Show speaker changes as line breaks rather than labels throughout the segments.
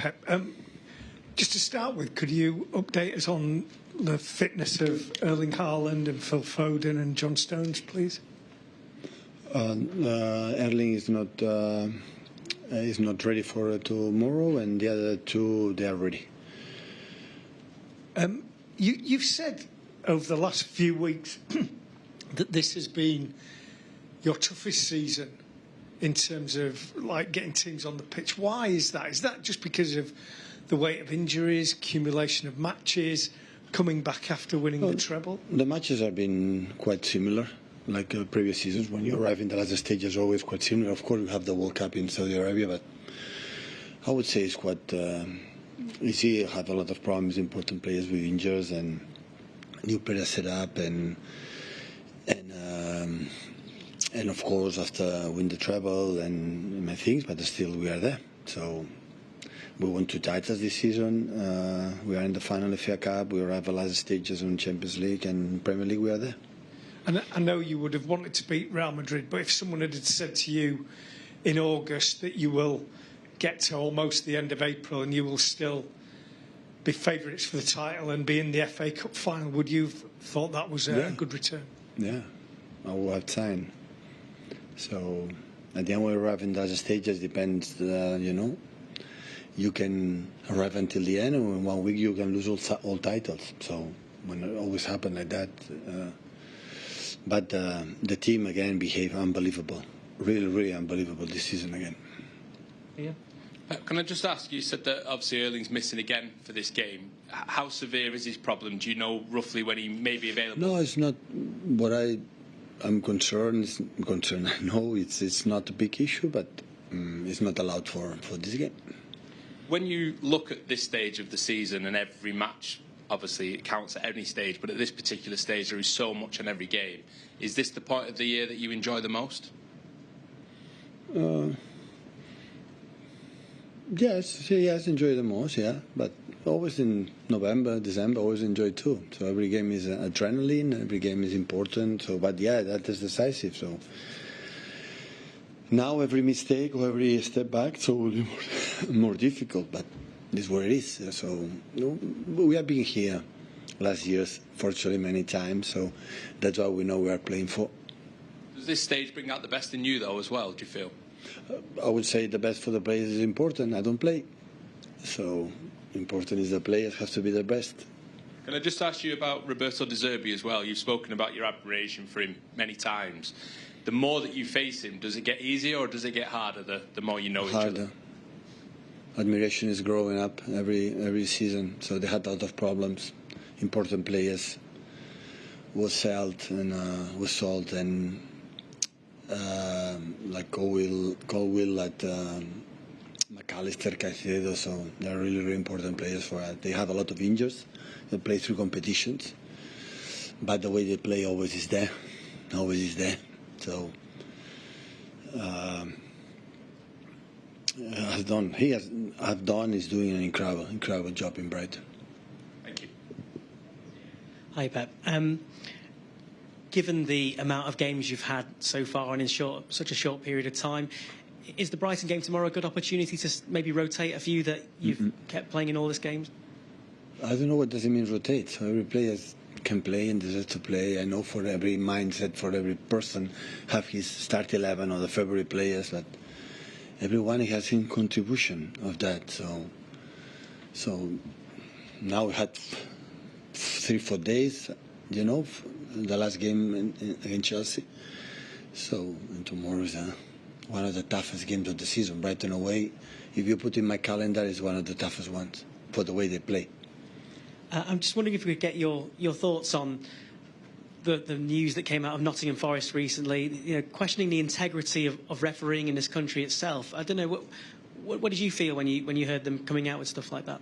Pep. Just to start with, could you update us on the fitness of Erling Haaland and Phil Foden and John Stones, please?
Erling is not ready for tomorrow, and the other two, they are ready.
You've said over the last few weeks that this has been your toughest season in terms of like getting teams on the pitch. Why is that? Is that just because of the weight of injuries, accumulation of matches, coming back after winning the treble?
The matches have been quite similar, like previous seasons. When you arrive in the last stage, it's always quite similar. Of course, you have the World Cup in Saudi Arabia, but I would say it's quite easy. You have a lot of problems, important players with injuries and new players set up, and of course after win the treble and many things, but still we are there. So we won 2 titles this season. We are in the final FA Cup. We arrive at last stages on Champions League and Premier League. We are there.
And I know you would have wanted to beat Real Madrid, but if someone had said to you in August that you will get to almost the end of April and you will still be favourites for the title and be in the FA Cup final, would you have thought that was a good return?
Yeah, I will have time. So at the end we arrive in those stages, depends, you can arrive until the end, and in 1 week you can lose all titles. So when it always happen like that. But the team again behave unbelievable, really unbelievable this season again.
Yeah. Can I just ask, you said that obviously Erling's missing again for this game. How severe is his problem? Do you know roughly when he may be available?
No, it's not what I'm concerned. I know it's not a big issue, but it's not allowed for this game.
When you look at this stage of the season and every match, obviously it counts at any stage, but at this particular stage there is so much in every game. Is this the point of the year that you enjoy the most?
Yes, enjoy the most, yeah. But always in November, December, always enjoy too. So every game is adrenaline, every game is important. So, but yeah, that is decisive. So now every mistake or every step back, so will be more difficult. But this is where it is. So we have been here last years, fortunately, many times. So that's why we know we are playing for.
Does this stage bring out the best in you, though, as well? Do you feel?
I would say the best for the players is important. I don't play, so important is the players have to be the best.
Can I just ask you about Roberto De Zerbi as well? You've spoken about your admiration for him many times. The more that you face him, does it get easier or does it get harder the more you know each other?
Admiration is growing up every season, so they had a lot of problems. Important players was sold and like Colwill at McAllister, Caicedo, so they're really important players for us. They have a lot of injuries. They play through competitions, but the way they play always is there. So is doing an incredible job in Brighton.
Thank you.
Hi, Pep. Given the amount of games you've had so far and in such a short period of time, is the Brighton game tomorrow a good opportunity to maybe rotate a few that you've kept playing in all these games?
I don't know what does it mean rotate. So every player can play and deserves to play. I know for every mindset, for every person, have his start 11 or the February players, but everyone has his contribution of that. So now we had 3-4 days, the last game against Chelsea. So and tomorrow is one of the toughest games of the season. Brighton away, if you put in my calendar, is one of the toughest ones for the way they play.
I'm just wondering if we could get your thoughts on the news that came out of Nottingham Forest recently, questioning the integrity of refereeing in this country itself. I don't know, what did you feel when you heard them coming out with stuff like that?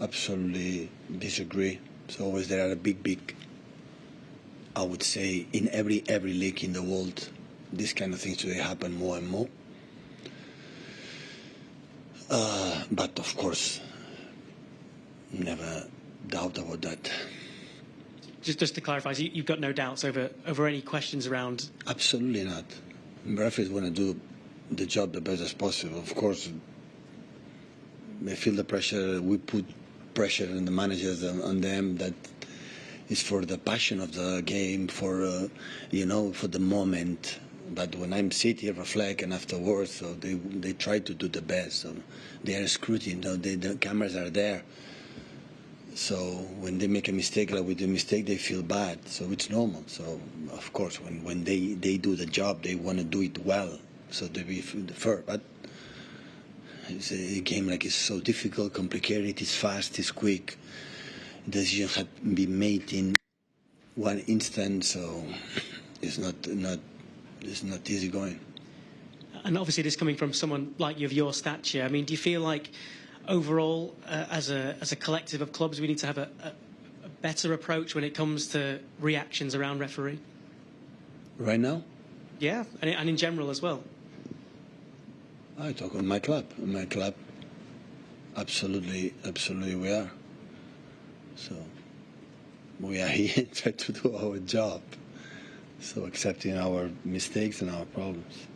Absolutely disagree. So always there are a big, I would say, in every league in the world, these kind of things today happen more and more. But of course, never doubt about that.
Just to clarify, so you've got no doubts over any questions around?
Absolutely not. Referees want to do the job the best as possible. Of course, I feel the pressure. We put pressure on the managers on them that is for the passion of the game, for for the moment. But when I'm sitting, reflect, and afterwards, so they try to do the best. So they are scrutiny. The cameras are there. So when they make a mistake, like with the mistake, they feel bad. So it's normal. So of course, when they do the job, they want to do it well. So they be fair. But it's a game like it's so difficult, complicated. It's fast. It's quick. Decisions have been made in one instant. So it's not easy going.
And obviously, this coming from someone like you of your stature. I mean, do you feel like overall, as a collective of clubs, we need to have a better approach when it comes to reactions around referee?
Right now?
Yeah, and in general as well.
I talk on my club. In my club, absolutely we are. So we are here trying to do our job. So accepting our mistakes and our problems.